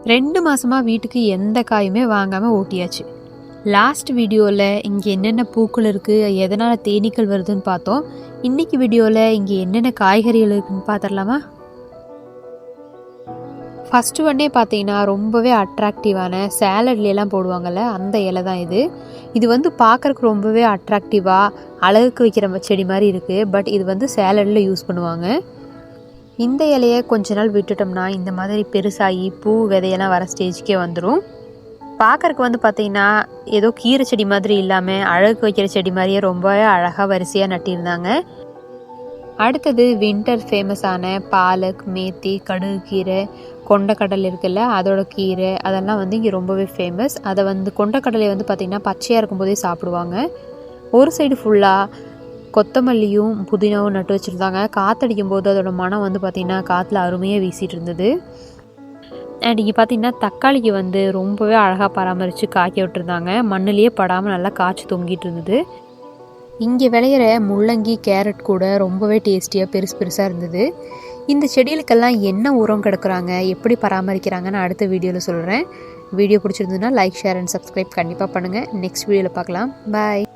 2 மாதமாக வீட்டுக்கு எந்த காயுமே வாங்காமல் ஓட்டியாச்சு. லாஸ்ட் வீடியோவில் இங்கே என்னென்ன பூக்கள் இருக்குது, எதனால் தேனீக்கள் வருதுன்னு பார்த்தோம். இன்றைக்கி வீடியோவில் இங்கே என்னென்ன காய்கறிகள் இருக்குதுன்னு பார்த்துடலாமா? ஃபஸ்ட்டு ஒன்னே பார்த்தீங்கன்னா ரொம்பவே அட்ராக்டிவான சேலட்லாம் போடுவாங்கள்ல, அந்த இலை தான் இது. இது வந்து பார்க்குறக்கு ரொம்பவே அட்ராக்டிவாக அழகுக்கு வைக்கிற செடி மாதிரி இருக்குது. பட் இது வந்து சேலடில் யூஸ் பண்ணுவாங்க. இந்த இலையை கொஞ்ச நாள் விட்டுட்டோம்னா இந்த மாதிரி பெருசாகி பூ விதையெல்லாம் வர ஸ்டேஜுக்கே வந்துடும். பார்க்குறக்கு வந்து பார்த்திங்கன்னா ஏதோ கீரை செடி மாதிரி இல்லாமல் அழகுக்கு வைக்கிற செடி மாதிரியே ரொம்பவே அழகாக வரிசையாக நட்டியிருந்தாங்க. அடுத்தது வின்டர் ஃபேமஸான பாலக், மேத்தி, கடுகு கீரை, கொண்டக்கடலை இருக்குல்ல, அதோட கீரை அதெல்லாம் வந்து இங்கே ரொம்பவே ஃபேமஸ். அதை வந்து கொண்டக்கடலை வந்து பார்த்திங்கன்னா பச்சையாக இருக்கும்போதே சாப்பிடுவாங்க. ஒரு சைடு ஃபுல்லாக கொத்தமல்லியும் புதினாவும் நட்டு வச்சுருந்தாங்க. காற்றடிக்கும் போது அதோட மனம் வந்து பார்த்திங்கன்னா காற்றுல அருமையாக வீசிகிட்டு இருந்தது. அண்ட் இங்கே பார்த்திங்கன்னா தக்காளிக்கு வந்து ரொம்பவே அழகாக பராமரித்து காய்க்க விட்டுருந்தாங்க. மண்ணிலேயே படாமல் நல்லா காய்ச்சி தொங்கிட்டு இருந்தது. இங்கே விளையிற முள்ளங்கி, கேரட் கூட ரொம்பவே டேஸ்டியாக பெருசு பெருசாக இருந்தது. இந்த செடிகளுக்கெல்லாம் என்ன உரம் கிடக்குறாங்க, எப்படி பராமரிக்கிறாங்கன்னு அடுத்த வீடியோவில் சொல்கிறேன். வீடியோ பிடிச்சிருந்ததுன்னா லைக், ஷேர் அண்ட் சப்ஸ்கிரைப் கண்டிப்பாக பண்ணுங்கள். நெக்ஸ்ட் வீடியோவில் பார்க்கலாம். பாய்.